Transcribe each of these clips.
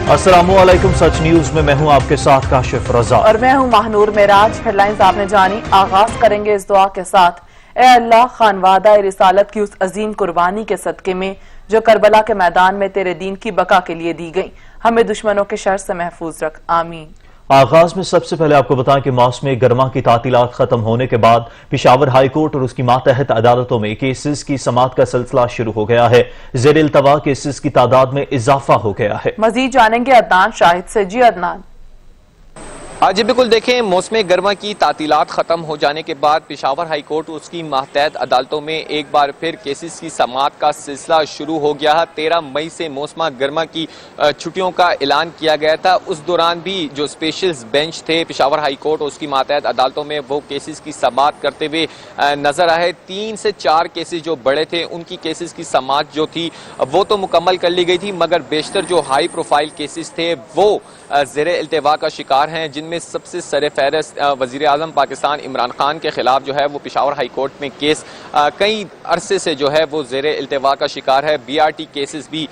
अस्सलामुअलैकुम, सच न्यूज में मैं हूं आपके साथ काशिफ रजा और मैं हूं महानूर मेराज। हेडलाइंस आपने जानी। आगाज करेंगे इस दुआ के साथ। ए अल्लाह, खानवादा रिसालत की उस अजीम कुर्बानी के सदके में जो करबला के मैदान में तेरे दीन की बका के लिए दी गई, हमें दुश्मनों के शर से महफूज रख, आमीन। आगाज में सबसे पहले आपको बताएं कि मौसम गर्मा की तातीलात खत्म होने के बाद पेशावर हाई कोर्ट और उसकी मातहत अदालतों में केसेस की समाअत का सिलसिला शुरू हो गया है। ज़ेर इल्तवा केसेस की तादाद में इजाफा हो गया है। मजीद जानेंगे अदनान शाहिद से। जी अदनान। जी बिल्कुल, देखें, मौसम गर्मा की तातीलात ख़त्म हो जाने के बाद पेशावर हाई कोर्ट उसकी मातहत अदालतों में एक बार फिर केसेस की समाअत का सिलसिला शुरू हो गया है। 13 मई से मौसम गर्मा की छुट्टियों का ऐलान किया गया था। उस दौरान भी जो स्पेशल बेंच थे पेशावर हाई कोर्ट और उसकी मातहत अदालतों में, वो केसेस की समाअत करते हुए नजर आए। 3 से 4 केसेस जो बड़े थे उनकी केसेस की समाअत जो थी वो तो मुकम्मल कर ली गई थी, मगर बेशतर जो हाई प्रोफाइल केसेस थे वो ज़ेर इल्तिवा का शिकार हैं, जिनमें सबसे सर फहरिस्त वज़ीर आज़म पाकिस्तान इमरान खान के खिलाफ जो है वो पेशावर हाई कोर्ट में केस कई अरसे से जो है वो ज़ेर इल्तिवा का शिकार है। BRT केसेस भी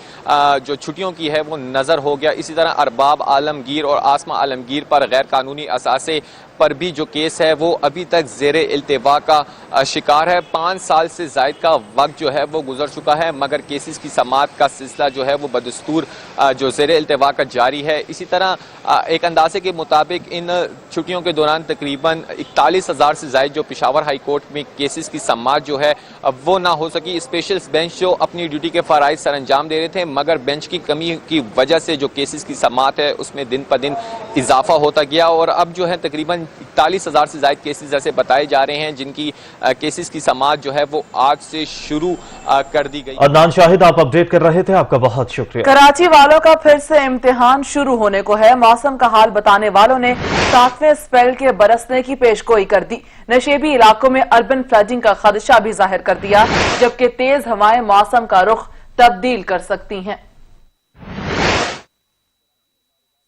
जो छुट्टियों की है वो नज़र हो गया। इसी तरह अरबाब आलमगीर और आसमा आलमगीर पर गैर कानूनी असासे पर भी जो केस है वो अभी तक ज़ेर इल्तिवा का शिकार है। 5 साल से ज़ायद का वक्त जो है वो गुजर चुका है, मगर केसेस की समाअत का सिलसिला जो है वो बदस्तूर जो ज़ेर इल्तिवा का जारी है। इसी तरह एक अंदाजे के मुताबिक इन छुट्टियों के दौरान तकरीबन 41,000 से ज़ायद जो पेशावर हाई कोर्ट में केसेस की समाअत जो है वो ना हो सकी। स्पेशल बेंच जो अपनी ड्यूटी के फ़राइज़ सर अंजाम दे रहे थे, मगर बेंच की कमी की वजह से जो केसेस की समाअत है उसमें दिन प दिन इजाफा होता गया और अब जो है तकरीबन 41,000 से ज़ायद केसेस ऐसे बताए जा रहे हैं जिनकी केसेस की समाअत जो है वो आज से शुरू कर दी गई। अदनान शाहिद, आप अपडेट कर रहे थे, आपका बहुत शुक्रिया। कराची वालों का फिर से इम्तिहान शुरू होने को है। मौसम का हाल बताने वालों ने 7वें स्पेल के बरसने की पेशगोई कर दी। नशेबी इलाकों में अर्बन फ्लडिंग का खदशा भी जाहिर कर दिया, जबकि तेज हवाएं मौसम का रुख तब्दील कर सकती हैं।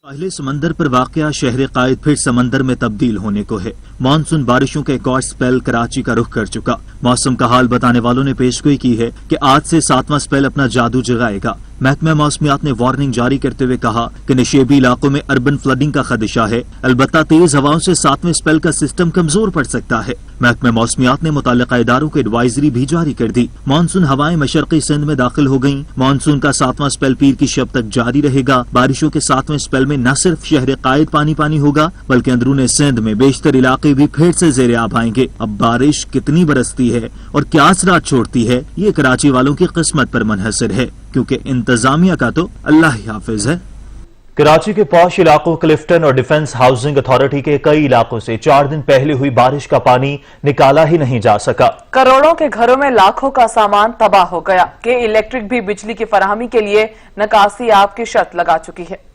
साहिल समंदर पर वाक़या शहर कायद फिर समंदर में तब्दील होने को है। मानसून बारिशों का एक और स्पेल कराची का रुख कर चुका। मौसम का हाल बताने वालों ने पेशगोई की है कि आज से 7वां स्पेल अपना जादू जगाएगा। महकमा मौसमियात ने वार्निंग जारी करते हुए कहा कि नशेबी इलाकों में अर्बन फ्लडिंग का खदशा है। अलबत्ता तेज हवाओं से 7वें स्पेल का सिस्टम कमजोर पड़ सकता है। महकमा मौसमियात ने मुताल्लिका इदारों को एडवाइजरी भी जारी कर दी। मानसून हवाएं मशरकी सिंध में दाखिल हो गयी। मानसून का 7वां स्पेल पीर की शब तक जारी रहेगा। बारिशों के 7वें स्पेल में न सिर्फ शहर कायद पानी पानी होगा, बल्कि अंदरून सिंध में बेशतर इलाके भी फिर से ज़ेरे आब आएंगे। अब बारिश कितनी बरसती है और क्या असरात छोड़ती है, ये कराची वालों की किस्मत पर मुनहसर है, क्योंकि इंतजामिया का तो अल्लाह ही हाफिज है। कराची के पॉश इलाकों क्लिफ्टन और डिफेंस हाउसिंग अथॉरिटी के कई इलाकों से 4 दिन पहले हुई बारिश का पानी निकाला ही नहीं जा सका। करोड़ों के घरों में लाखों का सामान तबाह हो गया कि इलेक्ट्रिक भी बिजली की फराहमी के लिए निकासी आप की शर्त लगा चुकी है।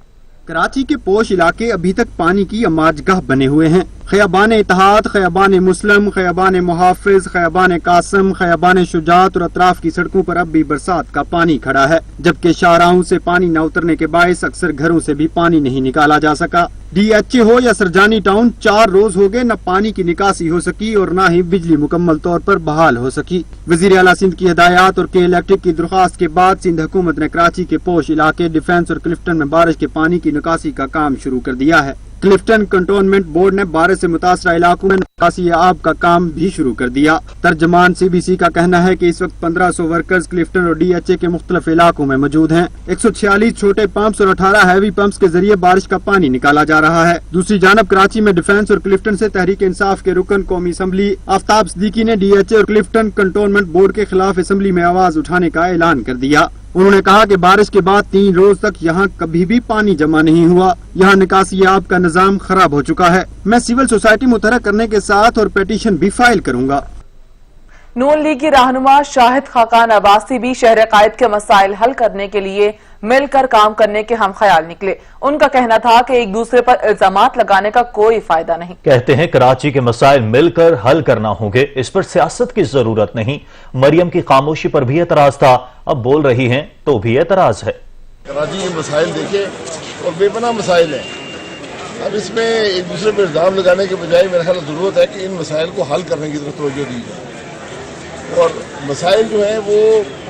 कराची के पोश इलाके अभी तक पानी की अमाजगाह बने हुए हैं। खयाबान इत्तेहाद, खयाबान मुस्लिम, खयाबान मुहाफिज, खयाबान कासम, खयाबान शुजात और अतराफ की सड़कों पर अब भी बरसात का पानी खड़ा है, जबकि शाहराहों से पानी न उतरने के बायस अक्सर घरों से भी पानी नहीं निकाला जा सका। DHA हो या सरजानी टाउन, 4 रोज हो गए न पानी की निकासी हो सकी और न ही बिजली मुकम्मल तौर पर बहाल हो सकी। वजीर आला सिंध की हिदायत और के इलेक्ट्रिक की दरख्वास्त के बाद सिंध हुकूमत ने कराची के पोश इलाके, डिफेंस और क्लिफ्टन में बारिश के पानी की निकासी का काम शुरू कर दिया है। क्लिफ्टन कंटोनमेंट बोर्ड ने बारिश से मुतासरा इलाकों में निकासी आब का काम भी शुरू कर दिया। तर्जमान CBC का कहना है कि इस वक्त 1500 वर्कर्स क्लिफ्टन और DHA के मुख्तलिफ इलाकों में मौजूद हैं। 146 छोटे पंप्स और 18 हैवी पंप्स के जरिए बारिश का पानी निकाला जा रहा है। दूसरी जानब कराची में डिफेंस और क्लिफ्टन से तहरीक इंसाफ के रुकन कौमी असम्बली आफ्ताब सिद्दीकी ने DHA और क्लिफ्टन कंटोनमेंट बोर्ड के खिलाफ असम्बली में आवाज उठाने का ऐलान कर दिया। उन्होंने कहा कि बारिश के बाद 3 रोज तक यहाँ कभी भी पानी जमा नहीं हुआ। यहाँ निकासी आब का निजाम खराब हो चुका है। मैं सिविल सोसाइटी मुतहर्रिक करने के साथ और पिटीशन भी फाइल करूँगा। नून लीग की रहनुमा शाहिद खाकान अब्बासी भी शहर कायद के मसाइल हल करने के लिए मिलकर काम करने के हम ख्याल निकले। उनका कहना था कि एक दूसरे पर इल्जामात लगाने का कोई फायदा नहीं। कहते हैं कराची के मसाइल मिलकर हल करना होंगे, इस पर सियासत की जरूरत नहीं। मरियम की खामोशी पर भी एतराज था, अब बोल रही हैं तो भी एतराज है। कराची के मसाइल देखे और बेपनाह मसाइल हैं। अब इसमें एक दूसरे पर इल्जाम लगाने के बजाय मेरे ख्याल जरूरत है कि इन मसाइल को हल करने की तरफ तवज्जो दी जाए। और मसाइल जो हैं वो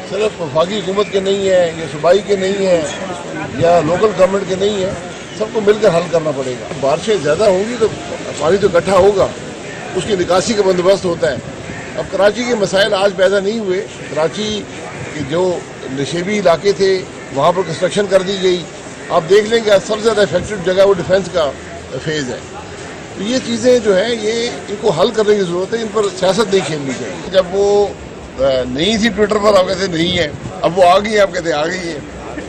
सिर्फ वफाकी हुकूमत के नहीं हैं या सूबाई के नहीं हैं, या लोकल गवर्नमेंट के नहीं है, सबको मिलकर हल करना पड़ेगा। बारिशें ज़्यादा होंगी तो पानी तो इकट्ठा होगा, उसकी निकासी का बंदोबस्त होता है। अब कराची के मसाइल आज पैदा नहीं हुए। कराची के जो नशेबी इलाके थे वहाँ पर कंस्ट्रक्शन कर दी गई। आप देख लें कि सबसे ज़्यादा इफेक्टिव जगह वो डिफेंस का फेज़ है। तो ये चीज़ें जो हैं ये इनको हल करने की ज़रूरत है, इन पर सियासत नहीं खेलनी चाहिए। जब वो नहीं थी ट्विटर पर आप कहते नहीं है, अब वो आ गई है, आप कहते आ गई है,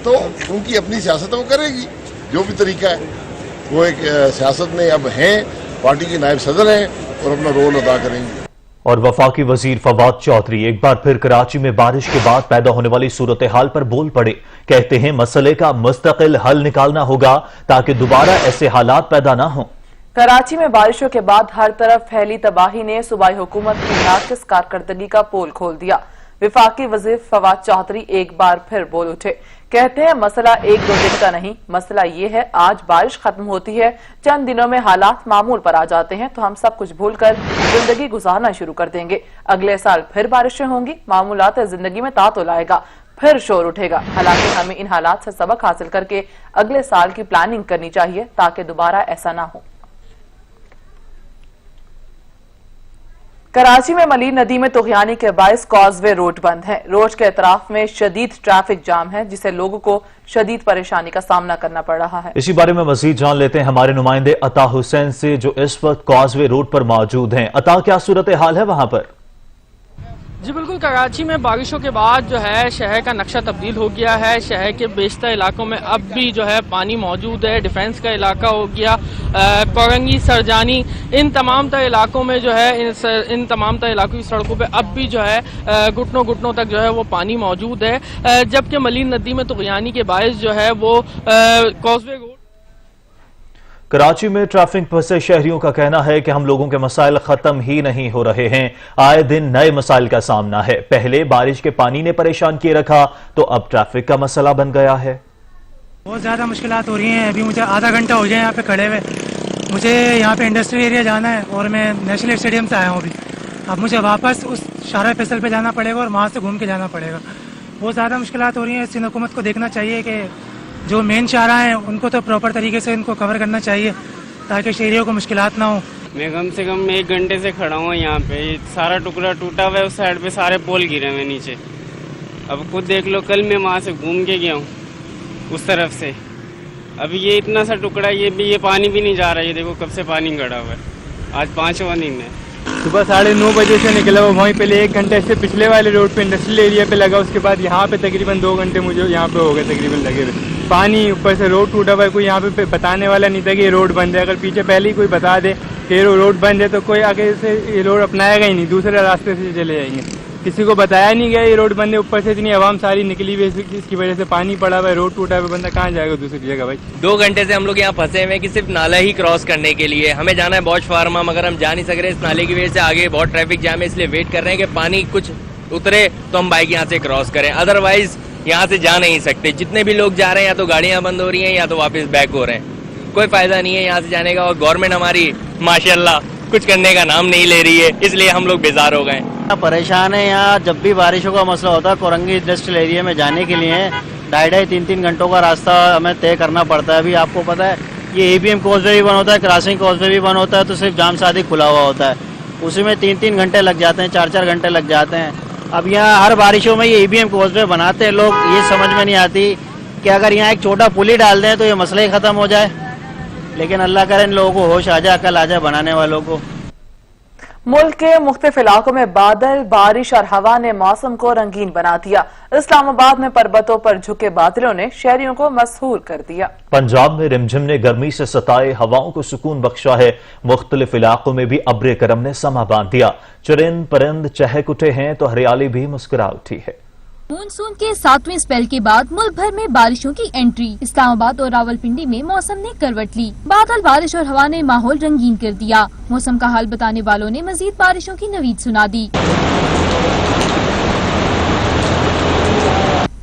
तो उनकी अपनी सियासत वो करेगी जो भी तरीका है। वो एक सियासत में अब हैं, पार्टी के नायब सदर हैं और अपना रोल अदा करेंगे। और वफाकी वजीर फवाद चौधरी एक बार फिर कराची में बारिश के बाद पैदा होने वाली सूरत हाल पर बोल पड़े। कहते हैं मसले का मुस्तकिल हल निकालना होगा ताकि दोबारा ऐसे हालात पैदा ना हों। कराची में बारिशों के बाद हर तरफ फैली तबाही ने सूबाई हुकूमत की नाकिस कारकर्दगी का पोल खोल दिया। वफाकी वजीर फवाद चौधरी एक बार फिर बोल उठे। कहते हैं मसला एक दो दिन का नहीं, मसला ये है आज बारिश खत्म होती है, चंद दिनों में हालात मामूल पर आ जाते हैं तो हम सब कुछ भूलकर जिंदगी गुजारना शुरू कर देंगे। अगले साल फिर बारिशें होंगी, मामूलात जिंदगी में तातो लाएगा, फिर शोर उठेगा। हालांकि हमें इन हालात से सबक हासिल करके अगले साल की प्लानिंग करनी चाहिए ताकि दोबारा ऐसा ना हो। कराची में मलीर नदी में तुग़यानी के बायस कॉजवे रोड बंद है। रोड के अतराफ में शदीद ट्रैफिक जाम है जिससे लोगों को शदीद परेशानी का सामना करना पड़ रहा है। इसी बारे में मजीद जान लेते हैं हमारे नुमाइंदे अता हुसैन से जो इस वक्त कॉजवे रोड पर मौजूद हैं। अता, क्या सूरत हाल है वहां पर? जी बिल्कुल, कराची में बारिशों के बाद जो है शहर का नक्शा तब्दील हो गया है। शहर के बेशतर इलाकों में अब भी जो है पानी मौजूद है। डिफेंस का इलाका हो गया, कोरंगी, सरजानी, इन तमाम तर इलाकों में जो है इन तमाम तर इलाकों की सड़कों पे अब भी जो है घुटनों घुटनों तक जो है वो पानी मौजूद है। जबकि मलीर नदी में तुग़यानी के बायस जो है वो कॉजवे रोड। कराची में ट्रैफिक फंसे शहरियों का कहना है कि हम लोगों के मसाइल खत्म ही नहीं हो रहे हैं, आए दिन नए मसाइल का सामना है। पहले बारिश के पानी ने परेशान किए रखा तो अब ट्रैफिक का मसला बन गया है। बहुत ज़्यादा मुश्किलात हो रही हैं। अभी मुझे आधा घंटा हो गया यहाँ पे खड़े हुए। मुझे यहाँ पे इंडस्ट्रियल एरिया जाना है और मैं नेशनल स्टेडियम से आया हूँ अभी। अब मुझे वापस उस शाहरा फैसल पे जाना पड़ेगा और वहाँ से घूम के जाना पड़ेगा। बहुत ज़्यादा मुश्किलात हो रही हैं। सिंध हुकूमत को देखना चाहिए कि जो मेन शाहरा हैं उनको तो प्रॉपर तरीके से इनको कवर करना चाहिए ताकि शहरियों को मुश्किलात ना हो। मैं कम से कम 1 घंटे से खड़ा हूँ यहाँ पे। सारा टुकड़ा टूटा हुआ है, उस साइड पे सारे पोल गिरे हुए नीचे। अब खुद देख लो, कल मैं वहाँ से घूम के गया हूँ उस तरफ से। अभी ये इतना सा टुकड़ा, ये पानी भी नहीं जा रहा है। ये देखो कब से पानी गड़ा हुआ है। आज 5वां दिन है। सुबह 9:30 बजे से निकला हुआ। वहीं पहले 1 घंटे से पिछले वाले रोड पे इंडस्ट्रियल एरिया पे लगा, उसके बाद यहाँ पे तकरीबन 2 घंटे मुझे यहाँ पे हो गए तकरीबन लगे हुए। पानी ऊपर से रोड टूटा हुआ है, कोई यहाँ पे बताने वाला नहीं था कि ये रोड बंद है। अगर पीछे पहले ही कोई बता दे कि रोड बंद है तो कोई आगे से ये रोड अपनाएगा ही नहीं, दूसरे रास्ते से चले जाएंगे। किसी को बताया नहीं गया ये रोड बंद है। ऊपर से इतनी आवाम सारी निकली हुई है, इसकी वजह से पानी पड़ा हुआ है, रोड टूटा हुआ है, बंदा कहाँ जाएगा दूसरी जगह भाई। 2 घंटे से हम लोग यहाँ फंसे हुए हैं कि सिर्फ नाला ही क्रॉस करने के लिए। हमें जाना है बॉश फार्मा, मगर हम जा नहीं सक रहे इस नाले की वजह से। आगे बहुत ट्रैफिक जाम है, इसलिए वेट कर रहे हैं कि पानी कुछ उतरे तो हम बाइक यहाँ से क्रॉस करें, अदरवाइज यहाँ से जा नहीं सकते। जितने भी लोग जा रहे हैं या तो गाड़ियाँ बंद हो रही हैं या तो वापस बैक हो रहे हैं। कोई फायदा नहीं है यहाँ से जाने का। और गवर्नमेंट हमारी माशाल्लाह कुछ करने का नाम नहीं ले रही है, इसलिए हम लोग बेजार हो गए। परेशान है यहाँ। जब भी बारिशों का मसला होता है, कोरंगी इंडस्ट्रियल एरिया में जाने के लिए 2.5-3 घंटों का रास्ता हमें तय करना पड़ता है। अभी आपको पता है ये ABM कॉजवे भी बन होता है, क्रॉसिंग कॉजवे भी बन होता है, तो सिर्फ जाम सादी खुला हुआ होता है, उसी में 3-3 घंटे लग जाते हैं, 4-4 घंटे लग जाते हैं। अब यहाँ हर बारिशों में ये ABM कॉजवे बनाते हैं लोग, ये समझ में नहीं आती कि अगर यहाँ एक छोटा पुल ही डाल दें तो ये मसला ही ख़त्म हो जाए। लेकिन अल्लाह करे इन लोगों को होश आ जाए, अकल आ जाए बनाने वालों को। मुल्क के मुख्तलिफ इलाकों में बादल, बारिश और हवा ने मौसम को रंगीन बना दिया। इस्लामाबाद में पर्वतों पर झुके बादलों ने शहरियों को मसहूर कर दिया। पंजाब में रिमझिम ने गर्मी से सताए हवाओं को सुकून बख्शा है। मुख्तलिफ इलाकों में भी अब्रे करम ने समा बांध दिया। चुरिंद परिंद चहक उठे हैं तो हरियाली भी मुस्कुरा उठी है। मानसून के 7वें स्पेल के बाद मुल्क भर में बारिशों की एंट्री। इस्लामाबाद और रावलपिंडी में मौसम ने करवट ली। बादल, बारिश और हवा ने माहौल रंगीन कर दिया। मौसम का हाल बताने वालों ने मजीद बारिशों की नवीद सुना दी।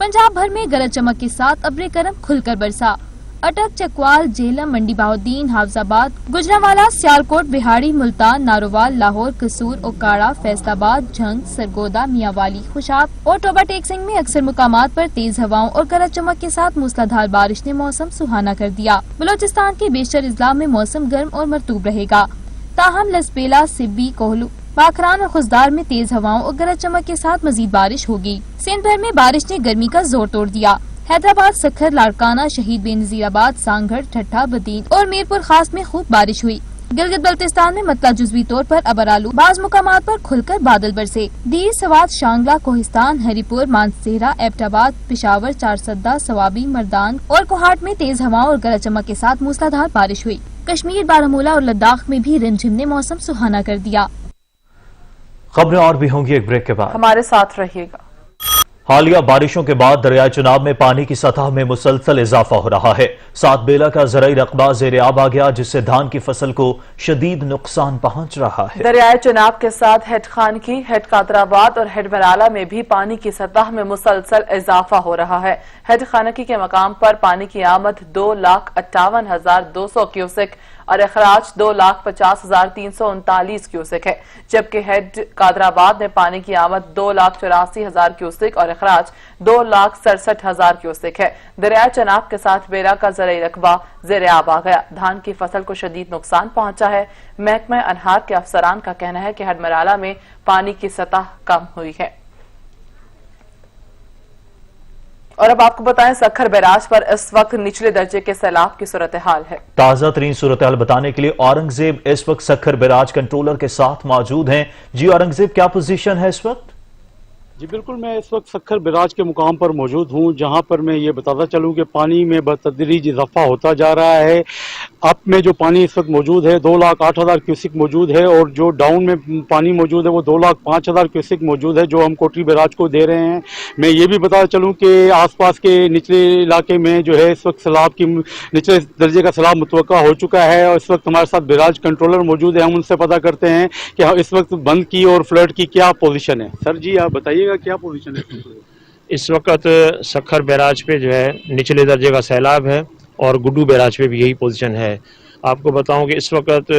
पंजाब भर में गरज चमक के साथ अब्रे करम खुलकर बरसा। अटक, चकवाल, झेलम, मंडी बहाउद्दीन, हाफजाबाद, गुजरांवाला, सियालकोट, बिहाड़ी, मुल्तान, नारोवाल, लाहौर, कसूर, ओकाड़ा, फैसलाबाद, झंग, सरगोदा, मियांवाली, खुशाब और टोबा टेक सिंह में अक्सर मुकामात पर तेज हवाओं और गरज चमक के साथ मूसलाधार बारिश ने मौसम सुहाना कर दिया। बलोचिस्तान के बेशतर अजला में मौसम गर्म और मरतूब रहेगा। ताहम लसबेला, सिब्बी, कोहलू, पाखरान और खुशदार में तेज हवाओं और गरज चमक के साथ मजीद बारिश होगी। सिंध भर में बारिश ने गर्मी का जोर तोड़ दिया। हैदराबाद, सखर, लाड़काना, शहीद बेनजीराबाद, सांगढ़, ठट्ठा, बदीन और मीरपुर खास में खूब बारिश हुई। गिलगित बल्तिस्तान में मतला जुजवी तौर पर अबरालू, बाज मुकामात पर खुलकर बादल बरसे। दीर, सवात, शांगला, कोहिस्तान, हरिपुर, मानसेरा, एबटाबाद, पिशावर, चारसद्दा, सवाबी, मर्दान और कोहाट में तेज हवाओं और गरज चमक के साथ मूसलाधार बारिश हुई। कश्मीर, बारामूला और लद्दाख में भी रिमझिम ने मौसम सुहाना कर दिया। खबरें और भी होंगी एक ब्रेक के बाद, हमारे साथ रहिएगा। हालिया बारिशों के बाद दरियाए चनाब में पानी की सतह में मुसलसल इजाफा हो रहा है। 7 बेला का ज़राई रकबा ज़ेरे आब आ गया, जिससे धान की फसल को शदीद नुकसान पहुंच रहा है। दरियाए चनाब के साथ हेड खानकी, हेड कादराबाद और हेड मराला में भी पानी की सतह में मुसलसल इजाफा हो रहा है। हेड खानकी के मकाम पर पानी की आमद 2,58,200 क्यूसेक और अखराज 2,50,339 क्यूसेक है, जबकि हेड कादराबाद में पानी की आमद 2,84,000 क्यूसेक और अखराज 2,67,000 क्यूसेक है। दरिया चनाब के साथ बेरा का ज़राई रकबा ज़ेरे आब आ गया। धान की फसल को शदीद नुकसान पहुंचा है। महकमा अनहार के अफसरान का कहना है कि हेडमराला में पानी की सतह कम हुई है। और अब आपको बताएं, सखर बैराज पर इस वक्त निचले दर्जे के सैलाब की सूरत हाल है। ताज़ा तरीन सूरत हाल बताने के लिए औरंगजेब इस वक्त सखर बैराज कंट्रोलर के साथ मौजूद हैं। जी औरंगजेब, क्या पोजीशन है इस वक्त? जी बिल्कुल, मैं इस वक्त सखर बैराज के मुकाम पर मौजूद हूं, जहां पर मैं ये बताता चलूं कि पानी में बतदरीज इजाफा होता जा रहा है। अप में जो पानी इस वक्त मौजूद है 2,08,000 क्यूसिक मौजूद है, और जो डाउन में पानी मौजूद है वो 2,05,000 क्यूसिक मौजूद है, जो हम कोटरी बैराज को दे रहे हैं। मैं ये भी बताता चलूँ कि आसपास के निचले इलाके में जो है इस वक्त सैलाब की निचले दर्जे का सैलाब मुतवक्का हो चुका है, और इस वक्त हमारे साथ बैराज कंट्रोलर मौजूद है। हम उनसे पता करते हैं कि इस वक्त बंद की और फ्लड की क्या पोजीशन है। सर जी, आप बताइएगा क्या पोजीशन है? इस वक्त सखर बैराज पे जो है निचले दर्जे का सैलाब है, और गुड्डू बैराज पे भी यही पोजीशन है। आपको बताऊं कि इस वक्त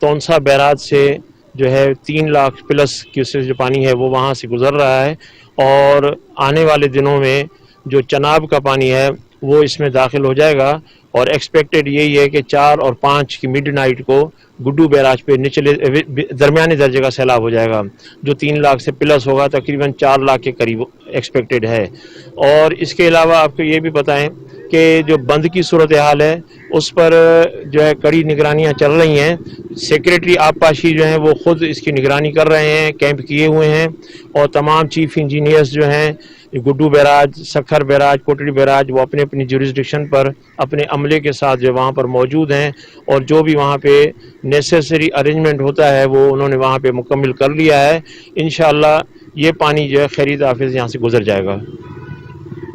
तौनसा बैराज से जो है 3 लाख प्लस क्यूसेक जो पानी है वो वहाँ से गुजर रहा है, और आने वाले दिनों में जो चनाब का पानी है वो इसमें दाखिल हो जाएगा। और एक्सपेक्टेड यही है कि 4 और 5 की मिडनाइट को गुड्डू बैराज पे निचले दरमियाने दर्जे का सैलाब हो जाएगा, जो 3 लाख से प्लस होगा, तकरीबन 4 लाख के करीब एक्सपेक्टेड है। और इसके अलावा आपको ये भी बताएं कि जो बंद की सूरत हाल है उस पर जो है कड़ी निगरानियां चल रही हैं। सेक्रेटरी आबपाशी जो हैं वो खुद इसकी निगरानी कर रहे हैं, कैंप किए हुए हैं, और तमाम चीफ इंजीनियर्स जो हैं गुड्डू बैराज, सखर बैराज, कोटरी बैराज, वो अपने अपनी जुरिस्डिक्शन पर अपने अमले के साथ जो वहाँ पर मौजूद हैं, और जो भी वहाँ पे नेसेसरी अरेंजमेंट होता है वो उन्होंने वहाँ पे मुकम्मल कर लिया है। इंशाअल्लाह ये पानी जो है खैरियत हाफिज यहाँ से गुजर जाएगा।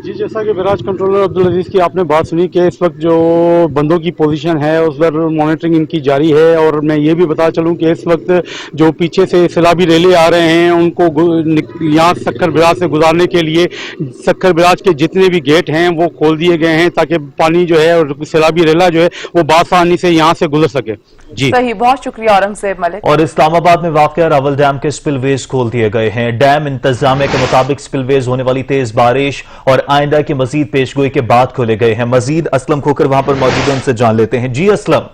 जी, जैसा कि बैराज कंट्रोलर अब्दुल अजीज की आपने बात सुनी कि इस वक्त जो बंदों की पोजीशन है उस पर मॉनिटरिंग इनकी जारी है, और मैं ये भी बता चलूं कि इस वक्त जो पीछे से सैलाबी रेले आ रहे हैं उनको यहाँ सखर बैराज से गुजारने के लिए सखर बैराज के जितने भी गेट हैं वो खोल दिए गए हैं, ताकि पानी जो है और सैलाबी रेला जो है वो बासानी से यहाँ से गुजर सके। जी सही, बहुत शुक्रिया औरंगजेब मलिक। और इस्लामाबाद में वाक़या रावल डैम के स्पिलवेज खोल दिए गए हैं। डैम इंतजामिया के मुताबिक स्पिलवेज होने वाली तेज बारिश और आइंदा की मजीद पेशगोई के बाद खोले गए हैं। मजीद असलम खोकर वहां पर मौजूद है, उनसे जान लेते हैं। जी असलम।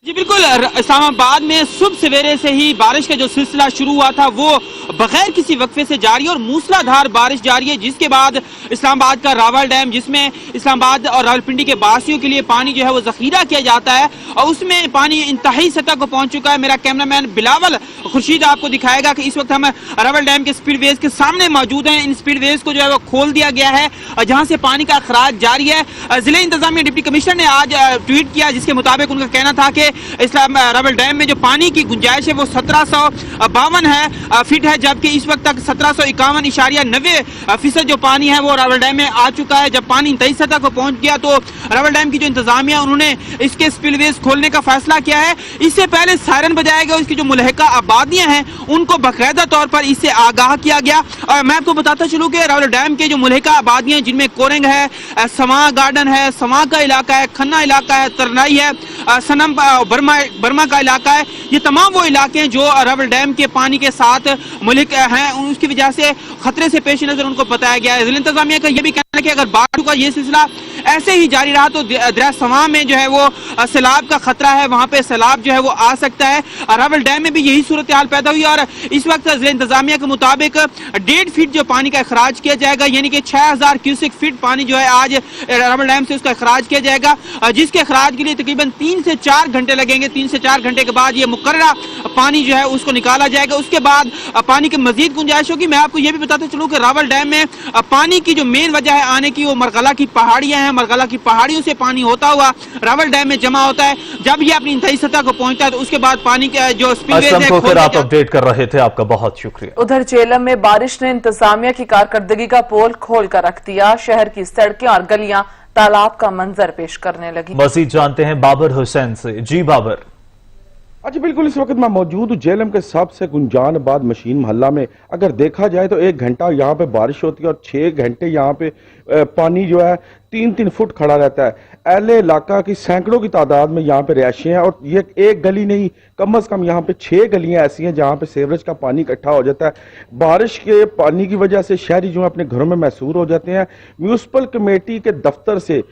जी बिल्कुल, इस्लामाबाद में सुबह सवेरे से ही बारिश का जो सिलसिला शुरू हुआ था वो बगैर किसी वक्फे से जारी और मूसलाधार बारिश जारी है, जिसके बाद इस्लामाबाद का रावल डैम, जिसमें इस्लामाबाद और रावलपिंडी के बासियों के लिए पानी जो है वो जखीरा किया जाता है, और उसमें पानी इंतहाई सतह को पहुंच चुका है। मेरा कैमरामैन बिलावल खुर्शीद आपको दिखाएगा कि इस वक्त हम रावल डैम के स्पीडवेज के सामने मौजूद हैं। इन स्पीडवेज को जो है वो खोल दिया गया है, जहां से पानी का अखराज जारी है। जिले इंतजामिया डिप्टी कमिश्नर ने आज ट्वीट किया, जिसके मुताबिक उनका कहना था कि रावल डैम में जो पानी की गुंजाइश है वो 1752 है फीट है, जबकि इस वक्त तक 1751.90% जो पानी है वो रावल डैम में आ चुका है। जब पानी इंतहाई सतह को पहुंच गया तो रावल डैम की जो इंतजामिया उन्होंने इसके स्पिलवेज खोलने का फैसला किया है। इससे पहले सायरन बजाया गया, इसकी जो मुलहका आबादियां हैं उनको बाकायदा तौर पर इससे आगाह किया गया। और मैं आपको बताता चलूं कि रावल डैम के जो मुलहका आबादियां जिनमें कोरंग है, समा गार्डन है, समा का इलाका है, खन्ना इलाका है, तरनाई है, सनम बर्मा का इलाका है, ये तमाम वो इलाके हैं जो रावल डैम के पानी के साथ मुल्क हैं, उसकी वजह से खतरे से पेश नजर उनको बताया गया है। जिला इंतजामिया का यह भी कहना है कि अगर बारिश का ये सिलसिला ऐसे ही जारी रहा तो दरिया समा में जो है वो सैलाब का खतरा है, वहां पे सैलाब जो है वो आ सकता है। रावल डैम में भी यही सूरत हाल पैदा हुई और इस वक्त जिला इंतजामिया के मुताबिक 1.5 फीट जो पानी का अखराज किया जाएगा, यानी कि 6000 क्यूसेक फीट पानी जो है आज रावल डैम से उसका अखराज किया जाएगा, जिसके अखराज के लिए तकरीबन 3 से 4 घंटे लगेंगे। 3 से 4 घंटे के बाद ये मुकर्ररा पानी जो है उसको निकाला जाएगा, उसके बाद पानी की मजीद गुंजाइश होगी। मैं आपको ये भी बताते चलूं कि रावल डैम में पानी की जो मेन वजह है आने की वो मरगला की पहाड़ियां हैं। मरगला की पहाड़ियों से पानी होता हुआ रावल डैम में जमा होता है, जब ये अपनी इंतहाई सतह को पहुंचता है तो उसके बाद पानी के जो स्पिलवेज है आप अपडेट कर रहे थे, आपका बहुत शुक्रिया। उधर चेलम में बारिश ने इंतजामिया की कारकर्दगी का पोल खोल कर रख दिया। शहर की सड़कें और गलियां तालाब का मंजर पेश करने लगी। मजीद जानते हैं बाबर हुसैन से। जी बाबर। अच्छा बिल्कुल, इस वक्त मैं मौजूद हूँ जेलम के सबसे गुंजानबाद मशीन मोहल्ला में। अगर देखा जाए तो 1 घंटा यहाँ पे बारिश होती है और 6 घंटे यहाँ पे पानी जो है 3-3 फुट खड़ा रहता है। अहले इलाका की सैकड़ों की तादाद में यहाँ पे रिहायशें हैं और ये एक गली नहीं, कम से कम यहाँ पे 6 गलियां ऐसी हैं जहाँ पे सीवरेज का पानी इकट्ठा हो जाता है। बारिश के पानी की वजह से शहरी जो है अपने घरों में महसूर हो जाते हैं। म्यूनसिपल कमेटी के दफ्तर से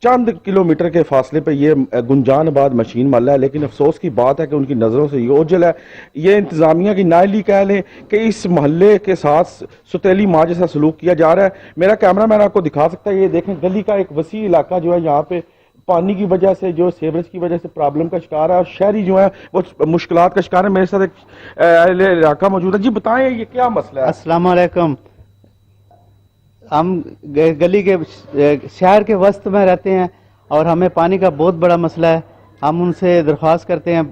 चंद किलोमीटर के फासले पे ये गुंजानबाद मशीन मोहल्ला है, लेकिन अफसोस की बात है कि उनकी नज़रों से ये ओझल है। ये इंतज़ामिया की नाअहली कह लें कि इस मोहल्ले के साथ सुतेली माँ जैसा सलूक किया जा रहा है। मेरा कैमरा मैन आपको दिखा सकता है, ये देखें गली का एक वसी इलाका जो है यहाँ पे पानी की वजह से, जो सीवरेज की वजह से प्रॉब्लम का शिकार है और शहरी जो है वो मुश्किलात का शिकार है। मेरे साथ एक इलाका मौजूद है। जी बताएं ये क्या मसला है? अस्सलाम वालेकुम। हम गली के शहर के वस्त में रहते हैं और हमें पानी का बहुत बड़ा मसला है। हम उनसे दरख्वास्त करते हैं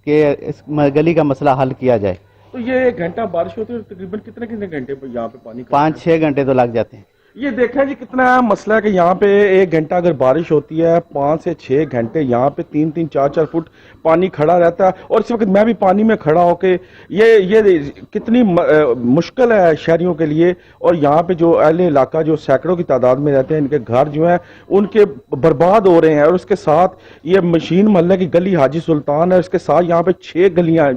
कि इस गली का मसला हल किया जाए। तो ये 1 घंटा बारिश होती है, तकरीबन कितने घंटे पर यहाँ पे पानी 5-6 घंटे तो लग जाते हैं। ये देखा जी कितना मसला है कि यहाँ पे 1 घंटा अगर बारिश होती है 5 से 6 घंटे यहाँ पे 3-3, 4-4 फुट पानी खड़ा रहता है। और इस वक्त मैं भी पानी में खड़ा होके ये कितनी मुश्किल है शहरियों के लिए। और यहाँ पे जो अहले इलाका जो सैकड़ों की तादाद में रहते हैं, इनके घर जो हैं उनके बर्बाद हो रहे हैं। और उसके साथ ये मशीन मोहल्ले की गली हाजी सुल्तान है, इसके साथ यहाँ पे 6 गलियाँ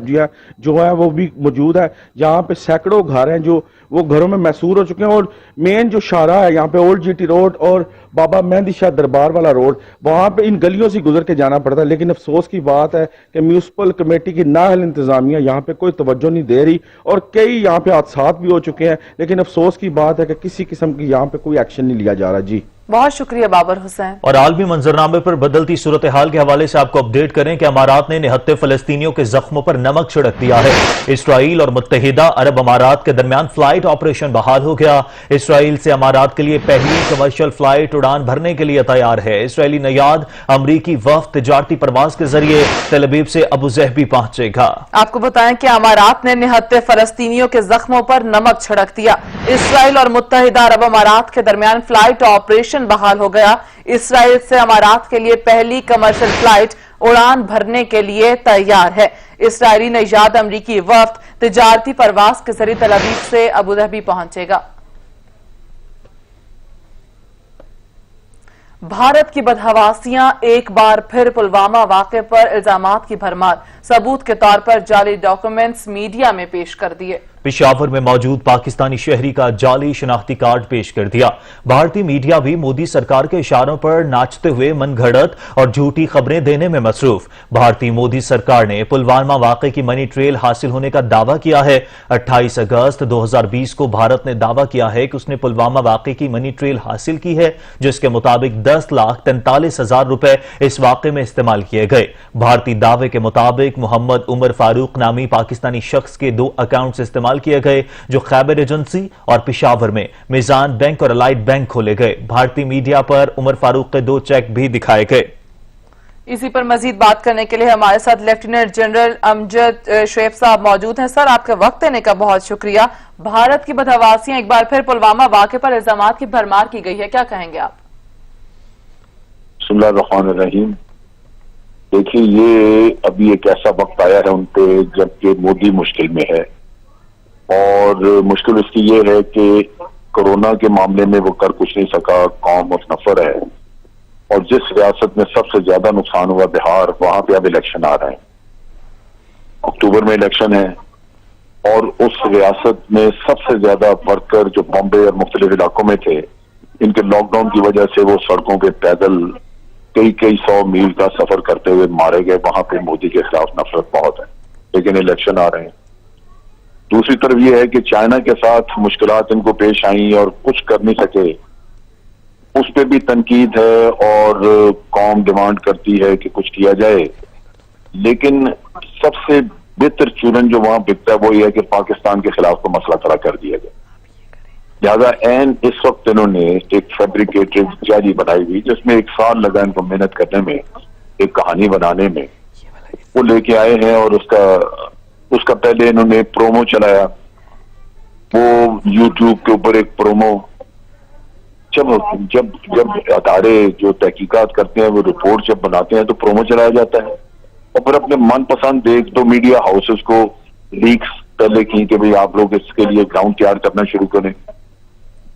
जो है वो भी मौजूद है। यहाँ पे सैकड़ों घर हैं जो वो घरों में महसूर हो चुके हैं। और मेन जो शाहराह है यहाँ पे ओल्ड जीटी रोड और बाबा मेहंदी शाह दरबार वाला रोड, वहां पे इन गलियों से गुजर के जाना पड़ता है। लेकिन अफसोस की बात है कि म्यूनसिपल कमेटी की नाअहल इंतजामिया यहाँ पे कोई तवज्जो नहीं दे रही और कई यहाँ पे हादसात भी हो चुके हैं। लेकिन अफसोस की बात है कि किसी किस्म की यहाँ पे कोई एक्शन नहीं लिया जा रहा। जी बहुत शुक्रिया बाबर हुसैन। और आलमी मंजरनामे पर बदलती सूरत हाल के हवाले से आपको अपडेट करें कि अमारात ने निहत्ते फलस्तीनियों के जख्मों पर नमक छिड़क दिया है। इसराइल और मुत्तहिदा अरब अमारात के दरमियान फ्लाइट ऑपरेशन बहाल हो गया। इसराइल से अमारात के लिए पहली कमर्शियल फ्लाइट उड़ान भरने के लिए तैयार है। इसराइली नयाद अमरीकी वफ्द तिजारती परवाज के जरिए तेल अवीव से अबू ज़हबी पहुंचेगा। आपको बताएं कि अमारात ने निहत्ते फलस्तीनियों के जख्मों पर नमक छिड़क दिया। इसराइल और मुत्तहिदा अरब अमारात के दरमियान फ्लाइट ऑपरेशन बहाल हो गया। इसराइल से अमारात के लिए पहली कमर्शियल फ्लाइट उड़ान भरने के लिए तैयार है। इसराइली नयाद अमरीकी वफ्द तिजारती परवाज के जरिए तेल अवीव से अबू धाबी पहुंचेगा। भारत की बदहवासियां एक बार फिर पुलवामा वाक़े पर इल्जामात की भरमार, सबूत के तौर पर जाली डॉक्यूमेंट्स मीडिया में पेश कर दिए। पेशावर में मौजूद पाकिस्तानी शहरी का जाली शनाख्ती कार्ड पेश कर दिया। भारतीय मीडिया भी मोदी सरकार के इशारों पर नाचते हुए मनगढ़ंत और झूठी खबरें देने में मसरूफ। भारतीय मोदी सरकार ने पुलवामा वाक़े की मनी ट्रेल हासिल होने का दावा किया है। 28 अगस्त 2020 को भारत ने दावा किया है कि उसने पुलवामा वाक़े की मनी ट्रेल हासिल की है, जिसके मुताबिक 10,43,000 रुपए इस वाक़े में इस्तेमाल किए गए। भारतीय दावे के मुताबिक मोहम्मद उमर फारूक नामी पाकिस्तानी शख्स के 2 अकाउंट्स इस्तेमाल किए गए, जो खैबर एजेंसी और पेशावर में मिजान बैंक और अलाइड बैंक खोले गए। भारतीय मीडिया पर उमर फारूक के 2 चेक भी दिखाए गए। इसी पर मजीद बात करने के लिए हमारे साथ लेफ्टिनेंट जनरल अमजद शुएब साहब मौजूद हैं। सर, आपका वक्त देने का बहुत शुक्रिया। भारत की बदहवासियां एक बार फिर पुलवामा वाक़े पर इल्जामात की भरमार की गई है, क्या कहेंगे आप? बिस्मिल्लाहिर्रहमानिर्रहीम। देखिए, ये अभी एक ऐसा वक्त आया है उन पे जबकि मोदी मुश्किल में है, और मुश्किल इसकी ये है कि कोरोना के मामले में वो कर कुछ नहीं सका, कौम और नफर है, और जिस रियासत में सबसे ज्यादा नुकसान हुआ बिहार, वहां पे अब इलेक्शन आ रहे हैं। अक्टूबर में इलेक्शन है, और उस रियासत में सबसे ज्यादा वर्कर जो बॉम्बे और मुख्तलिफ इलाकों में थे, इनके लॉकडाउन की वजह से वो सड़कों पे पैदल कई सौ मील का सफर करते हुए मारे गए। वहां पे मोदी के खिलाफ नफरत बहुत है, लेकिन इलेक्शन आ रहे हैं। दूसरी तरफ ये है कि चाइना के साथ मुश्किलात इनको पेश आई और कुछ कर नहीं सके, उस पर भी तनकीद है, और कौम डिमांड करती है कि कुछ किया जाए। लेकिन सबसे बेहतर चूरन जो वहां बिकता है वो ये है कि पाकिस्तान के खिलाफ तो मसला खड़ा कर दिया गया। लिहाजा एन इस वक्त इन्होंने एक फैब्रिकेटेड जारी बनाई हुई, जिसमें 1 साल लगा इनको मेहनत करने में, एक कहानी बनाने में, वो लेके आए हैं। और उसका पहले इन्होंने प्रोमो चलाया, वो यूट्यूब के ऊपर एक प्रोमो, जब अदारे जो तहकीकात करते हैं वो रिपोर्ट जब बनाते हैं तो प्रोमो चलाया जाता है, और फिर अपने मनपसंद एक दो मीडिया हाउसेस को लीक्स पहले की कि भाई आप लोग इसके लिए ग्राउंड तैयार करना शुरू करें।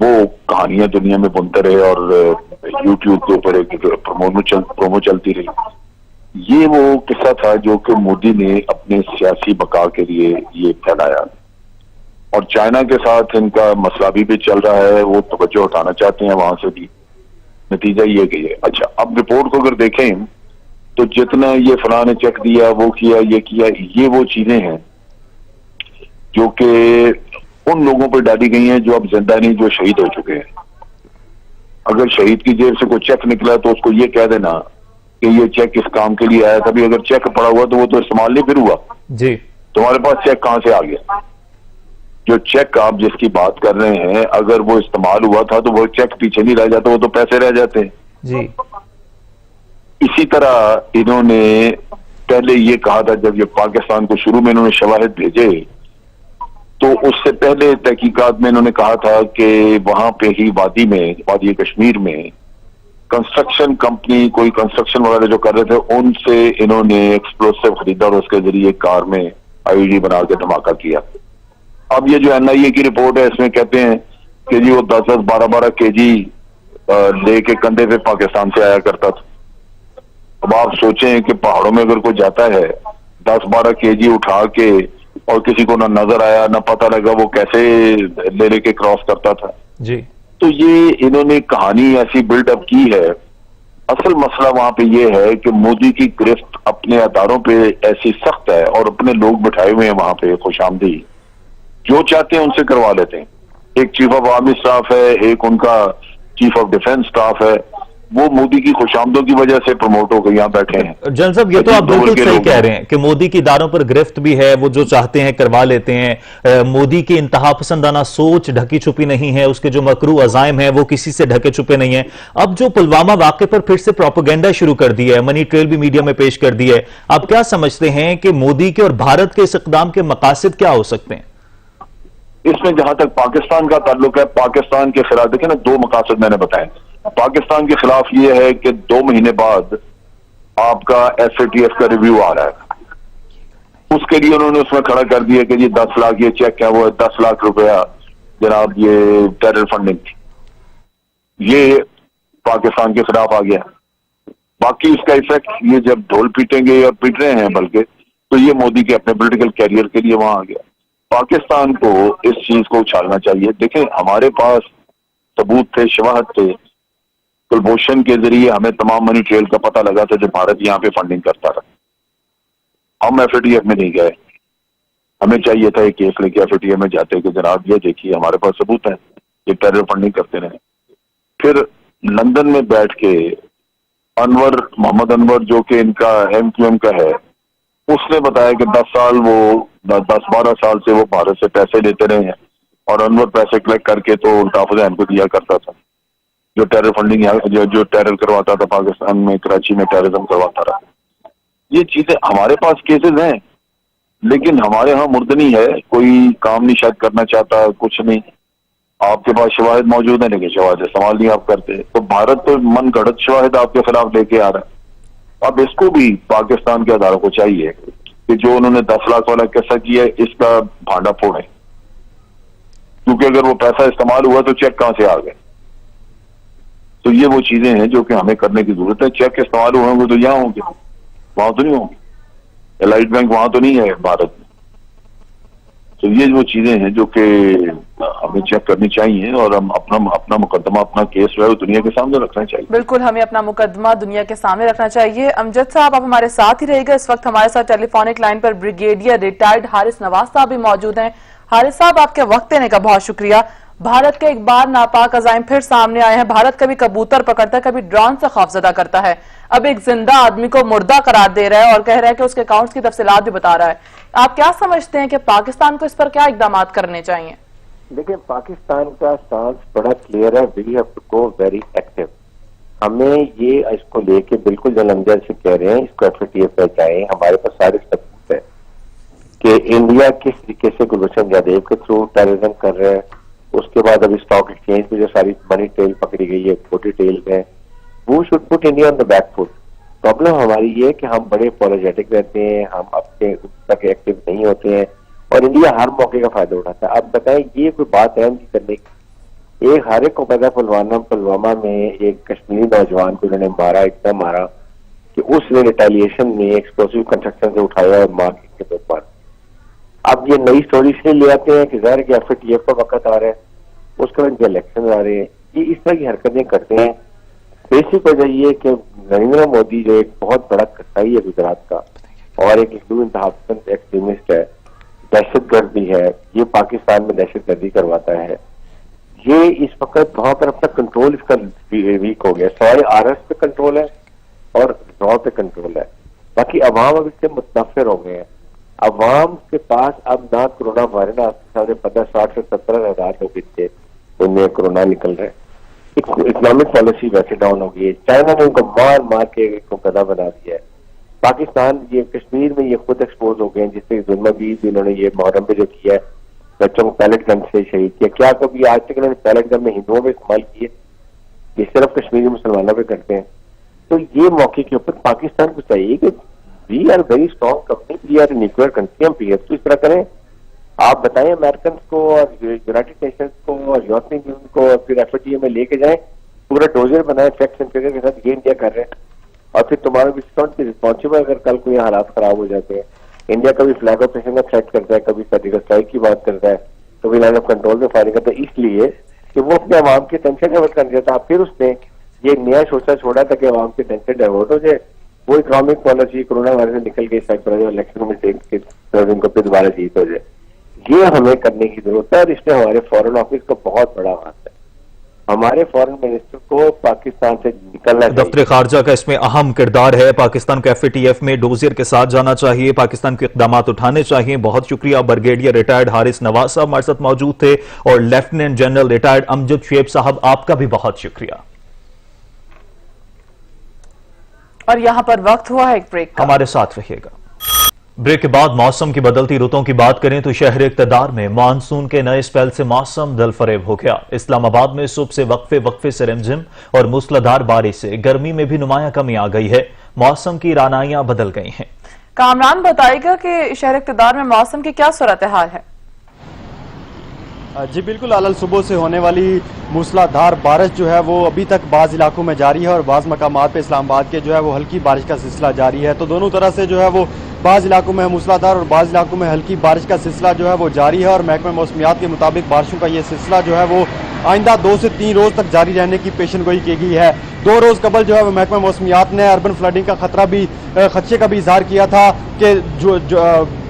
वो कहानियां दुनिया में बुनते रहे और यूट्यूब के ऊपर एक प्रोमो चलती रही। ये वो किस्सा था जो कि मोदी ने अपने सियासी बका के लिए ये फैलाया, और चाइना के साथ इनका मसला भी चल रहा है, वो तवज्जो हटाना चाहते हैं वहां से भी। नतीजा ये कि है। अच्छा, अब रिपोर्ट को अगर देखें तो जितना ये फलां ने चेक दिया, वो किया, ये किया, ये वो चीजें हैं जो कि उन लोगों पर डाली गई हैं जो अब जिंदा नहीं, जो शहीद हो चुके हैं। अगर शहीद की जेब से कोई चेक निकला तो उसको ये कह देना कि ये चेक इस काम के लिए आया था। अभी अगर चेक पड़ा हुआ तो वो तो इस्तेमाल नहीं फिर हुआ जी, तुम्हारे पास चेक कहां से आ गया? जो चेक आप जिसकी बात कर रहे हैं, अगर वो इस्तेमाल हुआ था तो वो चेक पीछे नहीं रह जाता, वो तो पैसे रह जाते हैं जी। इसी तरह इन्होंने पहले ये कहा था, जब ये पाकिस्तान को शुरू में इन्होंने शवाहिद भेजे तो उससे पहले तहकीकात में इन्होंने कहा था कि वहां पे ही वादी कश्मीर में कंस्ट्रक्शन कंपनी, कोई कंस्ट्रक्शन वगैरह जो कर रहे थे, उनसे इन्होंने एक्सप्लोसिव खरीदा और उसके जरिए कार में आईईडी बना के धमाका किया। अब ये जो एनआईए की रिपोर्ट है, इसमें कहते हैं कि जी वो 10-10, 12-12 केजी लेके कंधे पे पाकिस्तान से आया करता था। अब आप सोचें कि पहाड़ों में अगर कोई जाता है 10-12 केजी उठा के, और किसी को ना नजर आया ना पता लगा वो कैसे ले लेके क्रॉस करता था जी। तो ये इन्होंने कहानी ऐसी बिल्डअप की है। असल मसला वहां पे ये है कि मोदी की गिरफ्त अपने अदारों पे ऐसी सख्त है, और अपने लोग बिठाए हुए हैं वहां पे खुशामदी, जो चाहते हैं उनसे करवा लेते हैं। एक चीफ ऑफ आर्मी स्टाफ है, एक उनका चीफ ऑफ डिफेंस स्टाफ है, वो मोदी की खुशामदों की वजह से प्रमोट होकर यहाँ बैठे हैं। जनरल साहब, ये तो आप बिल्कुल सही कह रहे हैं कि मोदी की दारों पर गिरफ्त भी है, वो जो चाहते हैं करवा लेते हैं। मोदी की इंतहा पसंदाना सोच ढकी छुपी नहीं है, उसके जो मकरू अजाइम है वो किसी से ढके छुपे नहीं है। अब जो पुलवामा वाक़े पर फिर से प्रोपेगेंडा शुरू कर दिया है, मनी ट्रेल भी मीडिया में पेश कर दिया है, आप क्या समझते हैं कि मोदी के और भारत के इस इक़दाम के मकासद क्या हो सकते हैं? इसमें जहां तक पाकिस्तान का ताल्लुक है, पाकिस्तान के खिलाफ देखें ना, 2 मकासद मैंने बताए। पाकिस्तान के खिलाफ ये है कि 2 महीने बाद आपका FATF का रिव्यू आ रहा है। उसके लिए उन्होंने उसमें खड़ा कर दिया कि ये 10 लाख ये चेक है, वो 10 लाख रुपया जनाब ये टेरर फंडिंग थी। ये पाकिस्तान के खिलाफ आ गया। बाकी इसका इफेक्ट ये जब ढोल पीटेंगे और पीट रहे हैं बल्कि, तो ये मोदी के अपने पॉलिटिकल कैरियर के लिए वहां आ गया। पाकिस्तान को इस चीज को उछालना चाहिए। देखें, हमारे पास सबूत थे, शवाहद थे। कुलभूषण के जरिए हमें तमाम मनी ट्रेल का पता लगा था जो भारत यहाँ पे फंडिंग करता रहा। हम FATF में नहीं गए, हमें चाहिए था एक केस लेके FATF में जाते कि जनाब ये देखिए हमारे पास सबूत है, ये टेरर फंडिंग करते रहे। फिर लंदन में बैठ के मोहम्मद अनवर जो कि इनका MQM का है, उसने बताया कि 10-12 साल से वो भारत से पैसे लेते रहे हैं, और अनवर पैसे कलेक्ट करके तो तहफ़्फ़ुज़-ए-अम को दिया करता था। जो टेरर फंडिंग जो टेरर करवाता था पाकिस्तान में, कराची में टेररिज्म करवाता रहा। ये चीजें हमारे पास केसेस हैं, लेकिन हमारे यहाँ मुर्दनी है, कोई काम नहीं शायद करना चाहता, कुछ नहीं। आपके पास शवाहिद मौजूद है, लेकिन शवाहिद इस्तेमाल नहीं आप करते। तो भारत तो मन गढ़त शवाहिद आपके खिलाफ लेके आ रहा है। अब इसको भी पाकिस्तान के अदारों को चाहिए कि जो उन्होंने 10 लाख वाला कैसा किया है, इसका भांडा फोड़े, क्योंकि अगर वो पैसा इस्तेमाल हुआ तो चेक कहां से आ गए। तो ये वो चीजें हैं जो कि हमें करने की जरूरत है। चेक इस्तेमाल हुए होंगे तो यहाँ होंगे, वहां तो नहीं होंगे। एलाइट बैंक वहां तो नहीं है भारत में। तो ये वो चीजें हैं जो कि हमें चेक करनी चाहिए और हम अपना मुकदमा, अपना केस जो है वो दुनिया के सामने रखना चाहिए। बिल्कुल, हमें अपना मुकदमा दुनिया के सामने रखना चाहिए। अमजद साहब, आप हमारे साथ ही रहेगा। इस वक्त हमारे साथ टेलीफोनिक लाइन पर ब्रिगेडियर रिटायर्ड हारिस नवाज साहब भी मौजूद हैं। हारिस साहब, आपके वक्त देने का बहुत शुक्रिया। भारत के एक बार नापाक अजाइम फिर सामने आए हैं। भारत कभी कबूतर पकड़ता है, कभी ड्रोन से खौफजदा करता है, अब एक जिंदा आदमी को मुर्दा करार दे रहा है और कह रहा है कि उसके अकाउंट्स की तफसीलात भी बता रहा है। आप क्या समझते हैं कि पाकिस्तान को इस पर क्या इकदाम करने चाहिए? देखिए, पाकिस्तान का स्टांस बड़ा क्लियर है, we have to go very active. हमें ये इसको लेके बिल्कुल जो अमजद से कह रहे हैं, इसको FATF में जाए। हमारे पास सारे सबूत है कि इंडिया किस तरीके से गुलभूषण यादव के थ्रू टेररिज्म कर रहे हैं। उसके बाद अभी स्टॉक एक्सचेंज में जो सारी मनी टेल पकड़ी गई है, छोटी टेल में, वो should put India on the back foot. Problem हमारी ये है कि हम बड़े अपोलोजेटिक रहते हैं, हम अपने तक एक्टिव नहीं होते हैं और इंडिया हर मौके का फायदा उठाता है। अब बताएं, ये कोई बात है नहीं करने की। एक हर एक को पता, पुलवामा में एक कश्मीरी नौजवान को उन्होंने मारा, इतना मारा कि उसने रिटेलिएशन में एक्सप्लोसिव कंस्ट्रक्शन से उठाया और मार के बाद। अब ये नई स्टोरी से ले आते हैं कि ज़ाहिर कि FATF का वक्त आ रहा है, उसके बाद इलेक्शन आ रहे हैं, ये इस तरह की हरकतें करते हैं। बेसिक वजह ये कि नरेंद्र मोदी जो एक बहुत बड़ा कसाई है गुजरात का और एक हिंदू इंतहापसंद एक्सट्रीमिस्ट है, दहशतगर्द भी है, ये पाकिस्तान में दहशतगर्दी करवाता है। ये इस वक्त वहां पर अपना कंट्रोल इसका वीक हो गया। सवाए RS पे कंट्रोल है और रॉ पे कंट्रोल है, बाकी अवाम अब इससे मुतनफिर हो गए हैं। अवाम के पास अब ना कोरोना वायरस, आपके 60 से 70 हजार लोग थे उनमें कोरोना निकल रहे। इकोनॉमिक पॉलिसी वैसे डाउन हो गई है। चाइना ने उनको मार मार के इनको गधा बना दिया है। पाकिस्तान, ये कश्मीर में ये खुद एक्सपोज हो गए हैं, जिससे जुल्म भी इन्होंने ये मुहर्रम में जो किया है, बच्चों को पैलेट गन से शहीद किया। क्या कभी आज तक इन्होंने पैलेट गन में हिंदुओं में इस्तेमाल किए? ये सिर्फ कश्मीरी मुसलमानों पे करते हैं। तो ये मौके के ऊपर पाकिस्तान को चाहिए कि we are very strong company, we are nuclear country, हम PF तो इस तरह करें। आप बताएं अमेरिकन को और यूनाइटेड नेशंस को और यूरोपियन यूनियन को और फिर FATF में लेके जाएं, पूरा डोजर बनाए फैक्ट एंड फिगर के साथ। ये इंडिया कर रहे हैं और फिर तुम्हारा रिस्पॉन्सिबल अगर कल कोई हालात खराब हो जाते हैं। इंडिया कभी फ्लैग ऑपरेशन का थ्रेट करता है, कभी सर्जिकल स्ट्राइक की बात करता है, कभी लाइन ऑफ कंट्रोल में फायरिंग करता है, इसलिए कि वो अपने आवाम की टेंशन डाइवर्ट कर देता। फिर उसने ये नया सोचा छोड़ा था कि आवाम की टेंशन डाइवर्ट हो जाए। वो इकोनॉमिक पॉलिसी कोरोना वायरस से निकल गई, इलेक्शन में उनको फिर दोबारा जीत हो जाए। ये हमें करने की जरूरत है और इसमें हमारे फॉरेन ऑफिस का बहुत बड़ा हाथ है। हमारे फॉरेन मिनिस्टर को पाकिस्तान से निकलना चाहिए। दफ्तर खारजा का इसमें अहम किरदार है। पाकिस्तान को FATF में डोजियर के साथ जाना चाहिए, पाकिस्तान के इकदाम उठाने चाहिए। बहुत शुक्रिया। ब्रिगेडियर रिटायर्ड हारिस नवाज साहब हमारे साथ मौजूद थे और lieutenant general retired Amjad Shoaib साहब, आपका भी बहुत शुक्रिया। और यहाँ पर वक्त हुआ है एक ब्रेक का। हमारे साथ रहिएगा। ब्रेक के बाद मौसम की बदलती रुतों की बात करें तो शहर इक़्तिदार में मानसून के नए स्पेल से मौसम दिलफरेब हो गया। इस्लामाबाद में सुबह से वक्फे से रिमझिम और मूसलाधार बारिश से गर्मी में भी नुमायां कमी आ गई है। मौसम की रानाइयां बदल गई हैं। कामरान बताएगा कि शहर इक़्तिदार में मौसम की क्या सूरत हाल है? जी बिल्कुल, अलल सुबह से होने वाली मूसलाधार बारिश जो है वो अभी तक बाज़ इलाकों में जारी है और बाज़ मकामात पे इस्लामाबाद के जो है वो हल्की बारिश का सिलसिला जारी है। तो दोनों तरह से जो है वो बाज़ इलाकों में मूसलाधार और बाज़ इलाकों में हल्की बारिश का सिलसिला जो है वो जारी है और महकमा मौसमियात के मुताबिक बारिशों का ये सिलसिला जो है वो आइंदा 2 से 3 रोज़ तक जारी रहने की पेशनगोई की गई है। 2 रोज़ कबल जो है वो महकमा मौसमियात ने अर्बन फ्लडिंग का खदशे का भी इजहार किया था कि जो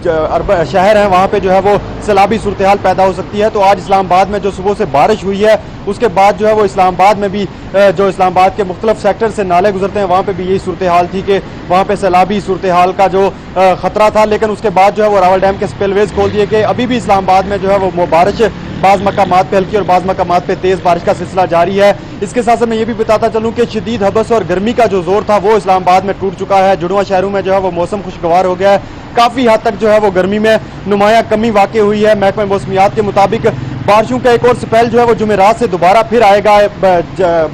अर्बन शहर हैं वहाँ पे जो है वो सैलाबी सूरत हाल पैदा हो सकती है। तो आज इस्लामाबाद में जो सुबह से बारिश हुई है उसके बाद जो है वो इस्लामाबाद में भी जो इस्लामाबाद के मुख्तलिफ सेक्टर से नाले गुजरते हैं वहाँ पे भी यही सूरत हाल थी कि वहाँ पे सैलाबी सूरत हाल का जो खतरा था। लेकिन उसके बाद जो है वो रावल डैम के स्पिलवेज खोल दिए गए। अभी भी इस्लामाबाद में जो है वो बारिश بعض مقامات پہ ہلکی اور بعض مقامات پہ تیز بارش کا سلسلہ جاری ہے۔ اس کے ساتھ ساتھ میں یہ بھی بتاتا چلوں کہ شدید حبس اور گرمی کا جو زور تھا وہ اسلام آباد میں ٹوٹ چکا ہے۔ جڑواں شہروں میں جو ہے وہ موسم خوشگوار ہو گیا ہے، کافی حد تک جو ہے وہ گرمی میں نمایاں کمی واقع ہوئی ہے۔ محکمہ موسمیات کے مطابق بارشوں کا ایک اور سپیل جو ہے وہ جمعرات سے دوبارہ پھر آئے گا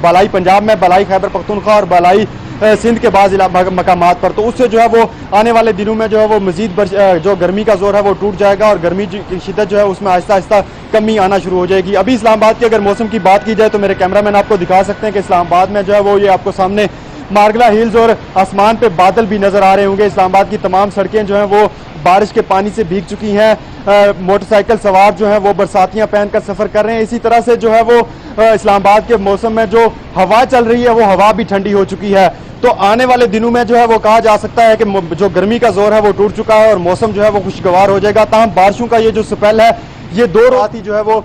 بالائی پنجاب میں، بالائی خیبر پختونخوا اور بالائی سندھ کے بعض مقامات پر، تو اس سے جو ہے وہ آنے والے دنوں میں جو ہے وہ مزید جو گرمی کا زور ہے وہ ٹوٹ جائے گا اور گرمی کی شدت جو ہے اس میں آہستہ آہستہ کمی آنا شروع ہو جائے گی۔ ابھی اسلام آباد کی اگر موسم کی بات کی جائے تو میرے کیمرہ مین آپ کو دکھا سکتے ہیں کہ اسلام آباد میں جو ہے وہ یہ آپ کو سامنے مارگلہ ہلز اور آسمان پہ بادل بھی نظر آ رہے ہوں گے۔ اسلام آباد کی تمام سڑکیں جو ہیں وہ بارش کے پانی سے بھیگ چکی ہیں، موٹر سائیکل سوار جو ہیں وہ برساتیاں پہن کر سفر کر رہے ہیں۔ اسی طرح سے جو ہے وہ اسلام آباد کے موسم میں جو ہوا چل رہی ہے وہ ہوا بھی ٹھنڈی ہو چکی ہے، تو آنے والے دنوں میں جو ہے وہ کہا جا سکتا ہے کہ جو گرمی کا زور ہے وہ ٹوٹ چکا ہے اور موسم جو ہے وہ خوشگوار ہو جائے گا۔ تاہم بارشوں کا یہ جو سپیل ہے یہ 2 رات ہی جو ہے وہ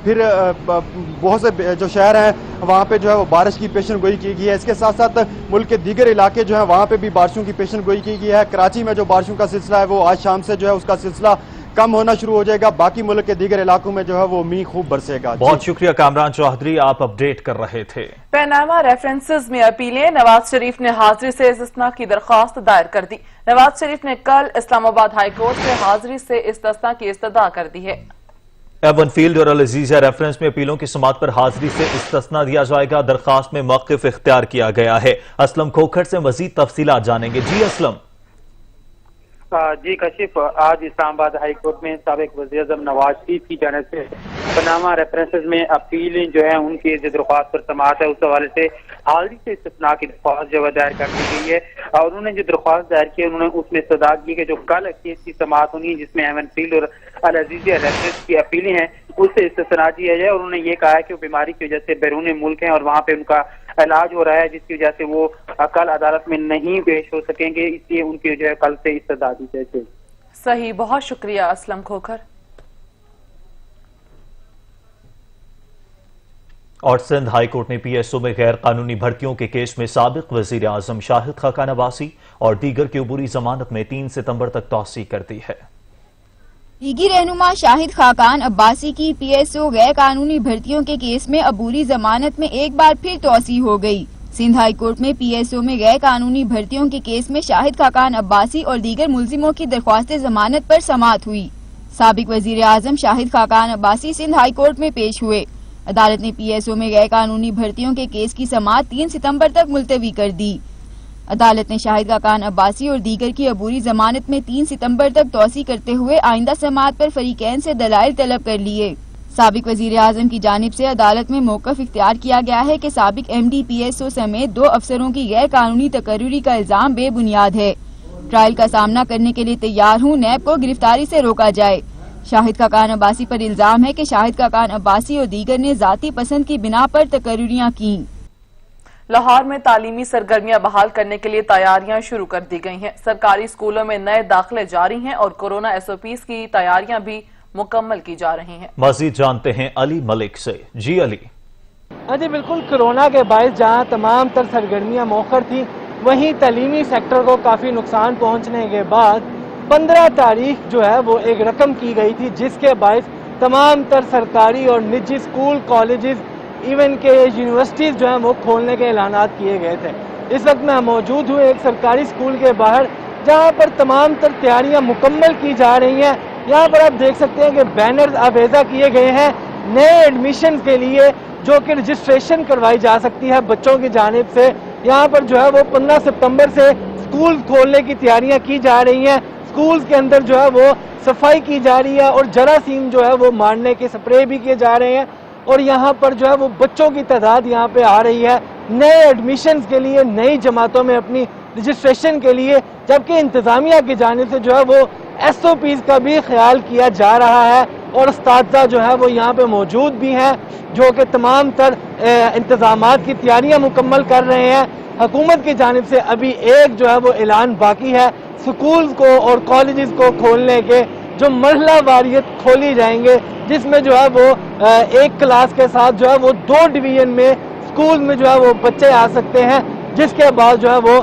پھر بہت سے جو شہر ہیں وہاں پہ جو ہے وہ بارش کی پیشن گوئی کی گئی ہے۔ اس کے ساتھ ساتھ ملک کے دیگر علاقے جو ہیں وہاں پہ بھی بارشوں کی پیشن گوئی کی گئی ہے۔ کراچی میں جو بارشوں کا سلسلہ ہے وہ آج شام سے جو ہے اس کا سلسلہ کم ہونا شروع ہو جائے گا، باقی ملک کے دیگر علاقوں میں جو ہے وہ میںہ خوب برسے گا۔ بہت شکریہ کامران چوہدری، آپ اپڈیٹ کر رہے تھے۔ پیناما ریفرنسز میں اپیلیں، نواز شریف نے حاضری سے استثناء کی درخواست دائر کر دی۔ نواز شریف نے کل اسلام آباد ہائی کورٹ سے حاضری سے استثناء کی استدعا کر دی ہے۔ ایون فیلڈ اور العزیزیہ ریفرنس میں اپیلوں کی سماعت پر حاضری سے استثناء دیا جائے گا۔ درخواست میں موقف اختیار کیا گیا ہے۔ اسلم کھوکھر سے مزید تفصیلات جانیں گے۔ جی اسلم۔ جی کشف، آج اسلام آباد ہائی کورٹ میں سابق وزیر اعظم نواز شریف کی جانب سے پاناما ریفرنسز میں اپیلیں جو ہیں ان کی درخواست پر سماعت ہے، اس حوالے سے حاضری سے استثناء کی درخواست جو دائر کر دی گئی ہے اور انہوں نے جو درخواست دائر کی انہوں نے اس میں استدعا کی کہ جو کل کیس کی سماعت ہونی ہے جس میں ایون فیلڈ اور العزیزیہ ریفرنس کی اپیلیں ہیں اس سے استثناء دیا جائے، اور انہوں نے یہ کہا ہے کہ وہ بیماری کی وجہ سے بیرون ملک ہیں اور وہاں پہ ان کا علاج ہو رہا ہے جس کی وجہ سے وہ کل عدالت میں نہیں پیش ہو سکیں گے، اس لیے ان کی جو ہے کل سے استدعا دی جائے۔ صحیح، بہت شکریہ اسلم کھوکھر۔ اور سندھ ہائی کورٹ نے پی ایس او میں غیر قانونی بھرتیوں کے کیس میں سابق وزیر اعظم شاہد خاقان عباسی اور دیگر کی عبوری ضمانت میں 3 ستمبر تک توسیع کر دی ہے۔ لیگی رہنما شاہد خاقان عباسی کی پی ایس او غیر قانونی بھرتیوں کے کیس میں عبوری ضمانت میں ایک بار پھر توسیع ہو گئی۔ سندھ ہائی کورٹ میں پی ایس او میں غیر قانونی بھرتیوں کے کیس میں شاہد خاقان عباسی اور دیگر ملزموں کی درخواست ضمانت پر سماعت ہوئی۔ سابق وزیر اعظم شاہد خاقان عباسی سندھ ہائی کورٹ میں پیش ہوئے۔ عدالت نے پی ایس او میں غیر قانونی بھرتیوں کے کیس کی سماعت 3 ستمبر تک ملتوی کر دی۔ عدالت نے شاہد خاقان عباسی اور دیگر کی عبوری ضمانت میں 3 ستمبر تک توسیع کرتے ہوئے آئندہ سماعت پر فریقین سے دلائل طلب کر لیے۔ سابق وزیر اعظم کی جانب سے عدالت میں موقف اختیار کیا گیا ہے کہ سابق M D P S O سمیت 2 افسروں کی غیر قانونی تقرری کا الزام بے بنیاد ہے۔ ٹرائل کا سامنا کرنے کے لیے تیار ہوں، نیب کو گرفتاری سے روکا جائے۔ شاہد خاقان عباسی پر الزام ہے کہ شاہد خاقان عباسی اور دیگر نے ذاتی پسند کی بنا پر تقرریاں کیں۔ لاہور میں تعلیمی سرگرمیاں بحال کرنے کے لیے تیاریاں شروع کر دی گئی ہیں۔ سرکاری اسکولوں میں نئے داخلے جاری ہیں اور کورونا ایس او پیز کی تیاریاں بھی مکمل کی جا رہی ہیں۔ مزید جانتے ہیں علی ملک سے۔ جی علی۔ جی بالکل، کورونا کے باعث جہاں تمام تر سرگرمیاں مؤخر تھیں وہیں تعلیمی سیکٹر کو کافی نقصان پہنچنے کے بعد 15 تاریخ جو ہے وہ ایک رقم کی گئی تھی جس کے باعث تمام تر سرکاری اور نجی اسکول، کالجز، ایون کے یونیورسٹیز جو ہیں وہ کھولنے کے اعلانات کیے گئے تھے۔ اس وقت میں موجود ہوں ایک سرکاری اسکول کے باہر جہاں پر تمام تر تیاریاں مکمل کی جا رہی ہیں۔ یہاں پر آپ دیکھ سکتے ہیں کہ بینرز آویزہ کیے گئے ہیں نئے ایڈمیشن کے لیے جو کہ رجسٹریشن کروائی جا سکتی ہے بچوں کی جانب سے۔ یہاں پر جو ہے وہ 15 ستمبر سے اسکول کھولنے کی تیاریاں کی جا رہی ہیں۔ اسکولز کے اندر جو ہے وہ صفائی کی جا رہی ہے اور جراثیم جو ہے وہ مارنے کے سپرے بھی کیے جا رہے ہیں، اور یہاں پر جو ہے وہ بچوں کی تعداد یہاں پہ آ رہی ہے نئے ایڈمیشنز کے لیے، نئی جماعتوں میں اپنی رجسٹریشن کے لیے، جبکہ انتظامیہ کی جانب سے جو ہے وہ ایس او پیز کا بھی خیال کیا جا رہا ہے اور اساتذہ جو ہے وہ یہاں پہ موجود بھی ہیں جو کہ تمام تر انتظامات کی تیاریاں مکمل کر رہے ہیں۔ حکومت کی جانب سے ابھی ایک جو ہے وہ اعلان باقی ہے سکولز کو اور کالجز کو کھولنے کے، جو مرحلہ واریت کھولی جائیں گے جس میں جو ہے وہ ایک کلاس کے ساتھ جو ہے وہ 2 ڈویژن میں اسکول میں جو ہے وہ بچے آ سکتے ہیں، جس کے بعد جو ہے وہ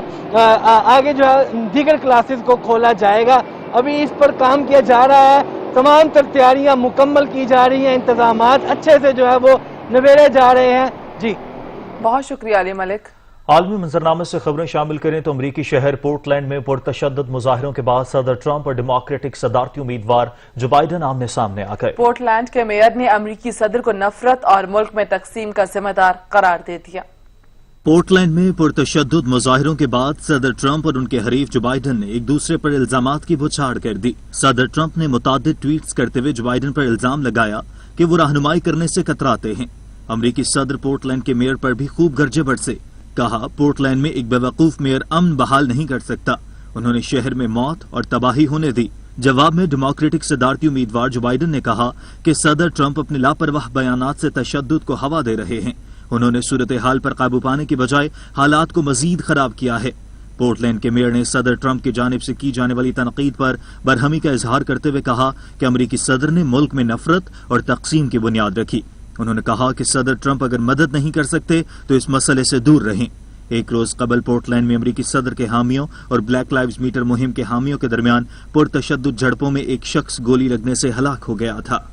آگے جو ہے دیگر کلاسز کو کھولا جائے گا۔ ابھی اس پر کام کیا جا رہا ہے तमाम तर तैयारियां मुकम्मल की जा रही हैं, इंतजामात अच्छे से जो है वो नवेरे जा रहे हैं। जी बहुत शुक्रिया अली मलिक। आलमी मंजरनामे से खबरें शामिल करें तो अमरीकी शहर पोर्टलैंड में पुरतशद्दुद मुजाहिरों के बाद सदर ट्रंप और डेमोक्रेटिक सदारती उम्मीदवार जो बाइडन आमने सामने आ गए। पोर्टलैंड के मेयर ने अमरीकी सदर को नफरत और मुल्क में तकसीम का जिम्मेदार करार दे दिया। पोर्टलैंड में पुरतशद्दुद मुजाहिरों के बाद सदर ट्रंप और उनके हरीफ जो बाइडन ने एक दूसरे पर इल्जामात की बौछार कर दी। सदर ट्रंप ने मुतादिद ट्वीट्स करते हुए जो बाइडन पर इल्जाम लगाया कि वो रहनुमाई करने से कतराते हैं। अमरीकी सदर पोर्टलैंड के मेयर पर भी खूब गरजे बरसे। कहा पोर्टलैंड में एक बेवकूफ मेयर अमन बहाल नहीं कर सकता। उन्होंने शहर में मौत और तबाही होने दी। जवाब में डेमोक्रेटिक सदारती उम्मीदवार जो बाइडन ने कहा कि सदर ट्रंप अपने लापरवाह बयानात से तशद्दुद को हवा दे रहे हैं। उन्होंने सूरत हाल पर काबू पाने की बजाय हालात को मजीद खराब किया है। पोर्टलैंड के मेयर ने सदर ट्रंप की जानिब से की जाने वाली तनकीद पर बरहमी का इजहार करते हुए कहा कि अमरीकी सदर ने मुल्क में नफरत और तकसीम की बुनियाद रखी। उन्होंने कहा कि सदर ट्रंप अगर मदद नहीं कर सकते तो इस मसले से दूर रहें। एक रोज कबल पोर्टलैंड में अमरीकी सदर के हामियों और ब्लैक लाइव्स मैटर मुहिम के हामियों के दरमियान पुरतशद्दुद झड़पों में एक शख्स गोली लगने से हलाक हो गया था।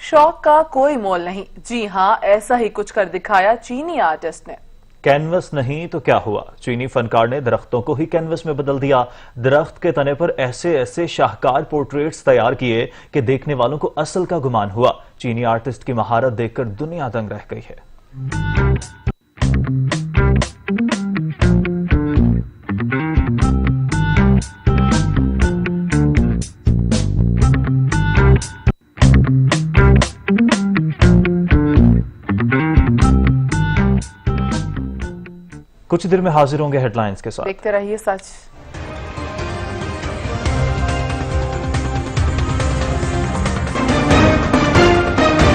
शौक का कोई मोल नहीं, जी हां ऐसा ही कुछ कर दिखाया चीनी आर्टिस्ट ने। कैनवस नहीं तो क्या हुआ, चीनी फनकार ने दरख्तों को ही कैनवस में बदल दिया। दरख्त के तने पर ऐसे ऐसे शाहकार पोर्ट्रेट्स तैयार किए कि देखने वालों को असल का गुमान हुआ। चीनी आर्टिस्ट की महारत देखकर दुनिया दंग रह गई है। कुछ देर में हाजिर होंगे हेडलाइंस के साथ। देखते रहिए सच।